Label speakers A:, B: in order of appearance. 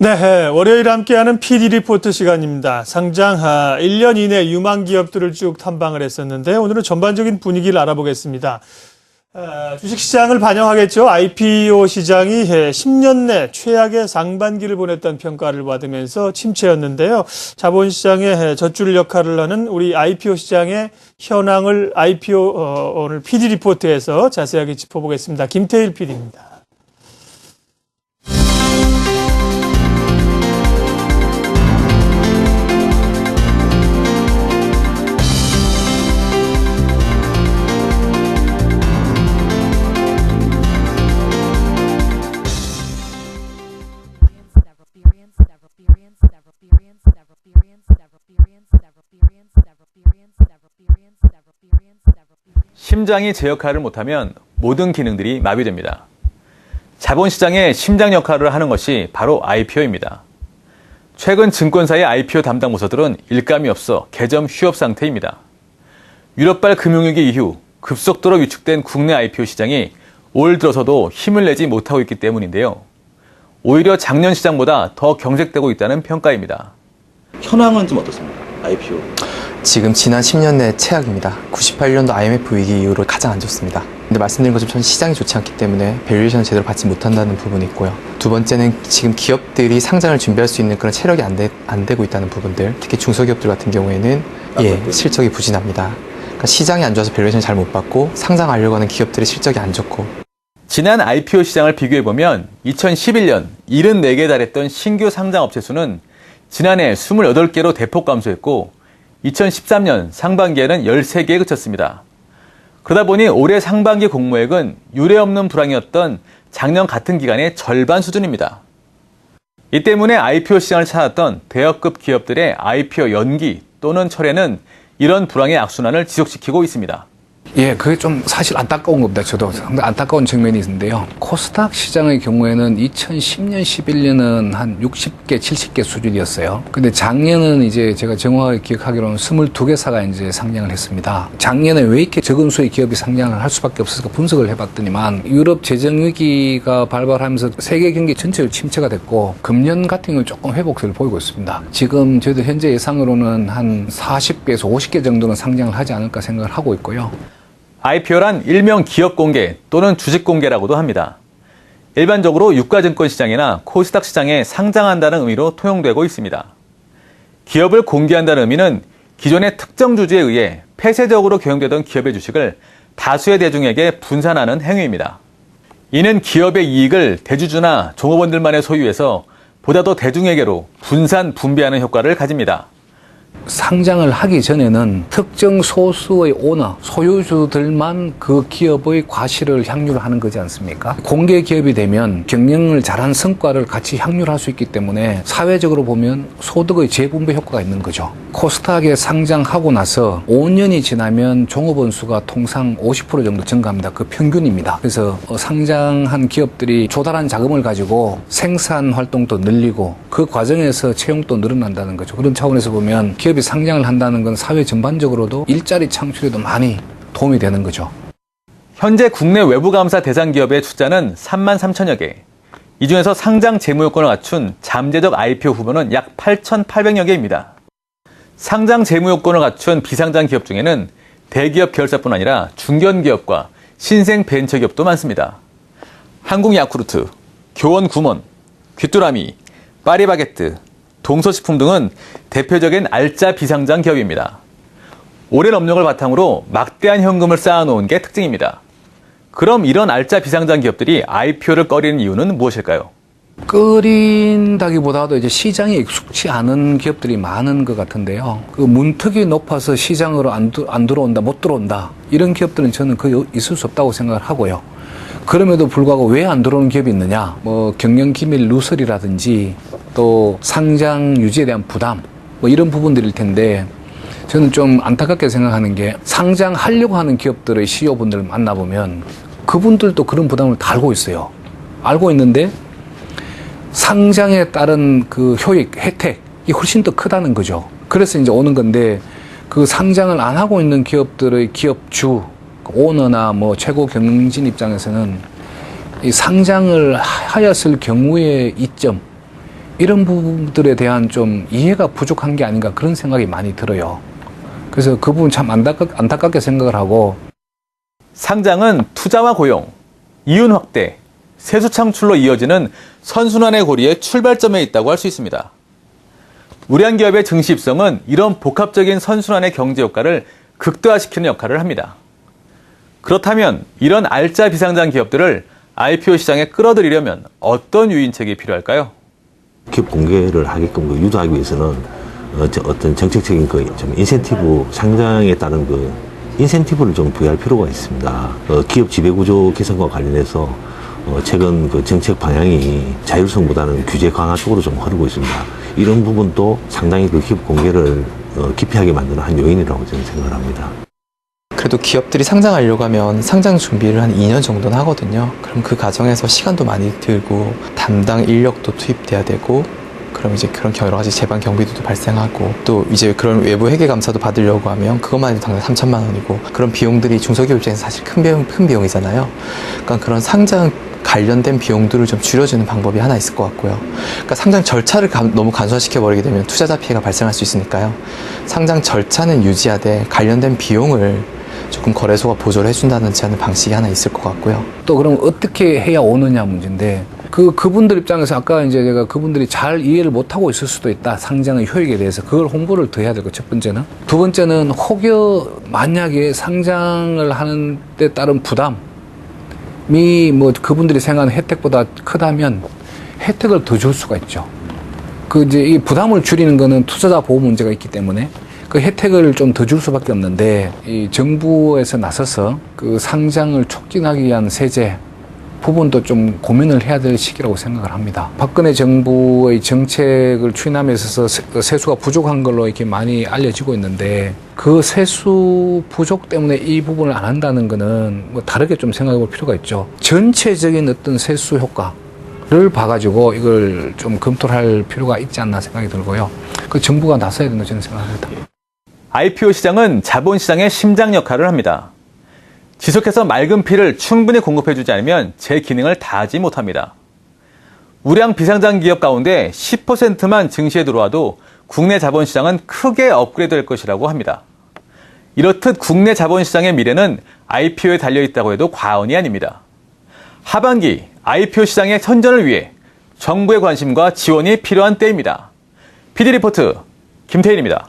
A: 네, 월요일 함께하는 PD 리포트 시간입니다. 상장 1년 이내 유망 기업들을 쭉 탐방을 했었는데 오늘은 전반적인 분위기를 알아보겠습니다. 주식시장을 반영하겠죠. IPO 시장이 10년 내 최악의 상반기를 보냈다는 평가를 받으면서 침체였는데요. 자본시장의 젖줄 역할을 하는 우리 IPO 시장의 현황을 오늘 PD 리포트에서 자세하게 짚어보겠습니다. 김태일 PD입니다.
B: 심장이 제 역할을 못하면 모든 기능들이 마비됩니다. 자본시장의 심장 역할을 하는 것이 바로 IPO입니다. 최근 증권사의 IPO 담당 부서들은 일감이 없어 개점 휴업 상태입니다. 유럽발 금융위기 이후 급속도로 위축된 국내 IPO 시장이 올 들어서도 힘을 내지 못하고 있기 때문인데요. 오히려 작년 시장보다 더 경색되고 있다는 평가입니다.
C: 현황은 좀 어떻습니까? IPO.
D: 지금 지난 10년 내 최악입니다. 98년도 IMF 위기 이후로 가장 안 좋습니다. 근데 말씀드린 것처럼 시장이 좋지 않기 때문에 밸류에이션을 제대로 받지 못한다는 부분이 있고요. 두 번째는 지금 기업들이 상장을 준비할 수 있는 그런 체력이 안 되고 있다는 부분들, 특히 중소기업들 같은 경우에는 실적이 부진합니다. 그러니까 시장이 안 좋아서 밸류에이션을 잘 못 받고 상장하려고 하는 기업들의 실적이 안 좋고.
B: 지난 IPO 시장을 비교해보면 2011년 74개에 달했던 신규 상장 업체 수는 지난해 28개로 대폭 감소했고 2013년 상반기에는 13개에 그쳤습니다. 그러다 보니 올해 상반기 공모액은 유례없는 불황이었던 작년 같은 기간의 절반 수준입니다. 이 때문에 IPO 시장을 찾았던 대여급 기업들의 IPO 연기 또는 철회는 이런 불황의 악순환을 지속시키고 있습니다.
E: 그게 좀 사실 안타까운 겁니다. 저도 상당히 안타까운 측면이 있는데요. 코스닥 시장의 경우에는 2010년, 11년은 한 60개, 70개 수준이었어요. 근데 작년은 이제 제가 정확하게 기억하기로는 22개사가 이제 상장을 했습니다. 작년에 왜 이렇게 적은 수의 기업이 상장을 할 수밖에 없을까 분석을 해봤더니만 유럽 재정위기가 발발하면서 세계 경기 전체로 침체가 됐고 금년 같은 경우는 조금 회복세를 보이고 있습니다. 지금 저희들 현재 예상으로는 한 40개에서 50개 정도는 상장을 하지 않을까 생각을 하고 있고요.
B: IPO란 일명 기업 공개 또는 주식 공개라고도 합니다. 일반적으로 유가증권 시장이나 코스닥 시장에 상장한다는 의미로 통용되고 있습니다. 기업을 공개한다는 의미는 기존의 특정 주주에 의해 폐쇄적으로 경영되던 기업의 주식을 다수의 대중에게 분산하는 행위입니다. 이는 기업의 이익을 대주주나 종업원들만의 소유에서 보다 더 대중에게로 분산, 분배하는 효과를 가집니다.
E: 상장을 하기 전에는 특정 소수의 오너, 소유주들만 그 기업의 과실을 향유하는 거지 않습니까? 공개 기업이 되면 경영을 잘한 성과를 같이 향유할 수 있기 때문에 사회적으로 보면 소득의 재분배 효과가 있는 거죠. 코스닥에 상장하고 나서 5년이 지나면 종업원 수가 통상 50% 정도 증가합니다. 그 평균입니다. 그래서 상장한 기업들이 조달한 자금을 가지고 생산 활동도 늘리고 그 과정에서 채용도 늘어난다는 거죠. 그런 차원에서 보면 기업이 상장을 한다는 건 사회 전반적으로도 일자리 창출에도 많이 도움이 되는 거죠.
B: 현재 국내 외부감사 대상 기업의 숫자는 3만 3천여 개. 이 중에서 상장 재무 요건을 갖춘 잠재적 IPO 후보는 약 8,800여 개입니다. 상장 재무 요건을 갖춘 비상장 기업 중에는 대기업 계열사뿐 아니라 중견기업과 신생 벤처기업도 많습니다. 한국야쿠르트, 교원구몬, 귀뚜라미, 파리바게뜨, 동서식품 등은 대표적인 알짜 비상장 기업입니다. 오랜 업력을 바탕으로 막대한 현금을 쌓아놓은 게 특징입니다. 그럼 이런 알짜 비상장 기업들이 IPO를 꺼리는 이유는 무엇일까요?
E: 꺼린다기보다도 이제 시장에 익숙치 않은 기업들이 많은 것 같은데요. 그 문턱이 높아서 시장으로 안 들어온다, 못 들어온다. 이런 기업들은 저는 거의 있을 수 없다고 생각을 하고요. 그럼에도 불구하고 왜 안 들어오는 기업이 있느냐? 경영 기밀 누설이라든지 또 상장 유지에 대한 부담, 이런 부분들일 텐데 저는 좀 안타깝게 생각하는 게 상장하려고 하는 기업들의 CEO분들을 만나보면 그분들도 그런 부담을 다 알고 있어요. 알고 있는데 상장에 따른 그 효익, 혜택이 훨씬 더 크다는 거죠. 그래서 이제 오는 건데 그 상장을 안 하고 있는 기업들의 기업주, 오너나 최고 경영진 입장에서는 이 상장을 하였을 경우의 이점, 이런 부분들에 대한 좀 이해가 부족한 게 아닌가 그런 생각이 많이 들어요. 그래서 그 부분 참 안타깝게 생각을 하고
B: 상장은 투자와 고용, 이윤 확대, 세수 창출로 이어지는 선순환의 고리의 출발점에 있다고 할 수 있습니다. 우리 한 기업의 증시 입성은 이런 복합적인 선순환의 경제 효과를 극대화시키는 역할을 합니다. 그렇다면 이런 알짜 비상장 기업들을 IPO 시장에 끌어들이려면 어떤 유인책이 필요할까요?
F: 기업 공개를 하게끔 유도하기 위해서는 어떤 정책적인 좀 인센티브, 상장에 따른 인센티브를 좀 부여할 필요가 있습니다. 기업 지배구조 개선과 관련해서 최근 정책 방향이 자율성보다는 규제 강화 쪽으로 좀 흐르고 있습니다. 이런 부분도 상당히 기업 공개를 기피하게 만드는 한 요인이라고 저는 생각을 합니다.
D: 그래도 기업들이 상장하려고 하면 상장 준비를 한 2년 정도는 하거든요. 그럼 그 과정에서 시간도 많이 들고 담당 인력도 투입돼야 되고 그럼 이제 그런 여러 가지 재반 경비도 발생하고 또 이제 그런 외부 회계 감사도 받으려고 하면 그것만 해도 당장 3천만 원이고 그런 비용들이 중소기업 입장에서 사실 큰 비용이잖아요. 그러니까 그런 상장 관련된 비용들을 좀 줄여주는 방법이 하나 있을 것 같고요. 그러니까 상장 절차를 너무 간소화시켜 버리게 되면 투자자 피해가 발생할 수 있으니까요. 상장 절차는 유지하되 관련된 비용을 조금 거래소가 보조를 해준다든지 하는 방식이 하나 있을 것 같고요.
E: 또 그럼 어떻게 해야 오느냐 문제인데 그분들 입장에서 아까 이제 제가 그분들이 잘 이해를 못하고 있을 수도 있다. 상장의 효익에 대해서 그걸 홍보를 더 해야 되고 첫 번째는. 두 번째는 혹여 만약에 상장을 하는 데 따른 부담이 뭐 그분들이 생각하는 혜택보다 크다면 혜택을 더 줄 수가 있죠. 이제 이 부담을 줄이는 거는 투자자 보호 문제가 있기 때문에 그 혜택을 좀 더 줄 수밖에 없는데 이 정부에서 나서서 그 상장을 촉진하기 위한 세제 부분도 좀 고민을 해야 될 시기라고 생각을 합니다. 박근혜 정부의 정책을 추진함에 있어서 세수가 부족한 걸로 이렇게 많이 알려지고 있는데 그 세수 부족 때문에 이 부분을 안 한다는 거는 뭐 다르게 좀 생각해 볼 필요가 있죠. 전체적인 어떤 세수 효과를 봐가지고 이걸 좀 검토를 할 필요가 있지 않나 생각이 들고요. 그 정부가 나서야 된다고 저는 생각합니다.
B: IPO 시장은 자본시장의 심장 역할을 합니다. 지속해서 맑은 피를 충분히 공급해주지 않으면 제 기능을 다하지 못합니다. 우량 비상장 기업 가운데 10%만 증시에 들어와도 국내 자본시장은 크게 업그레이드될 것이라고 합니다. 이렇듯 국내 자본시장의 미래는 IPO에 달려있다고 해도 과언이 아닙니다. 하반기 IPO 시장의 선전을 위해 정부의 관심과 지원이 필요한 때입니다. PD리포트 김태일입니다.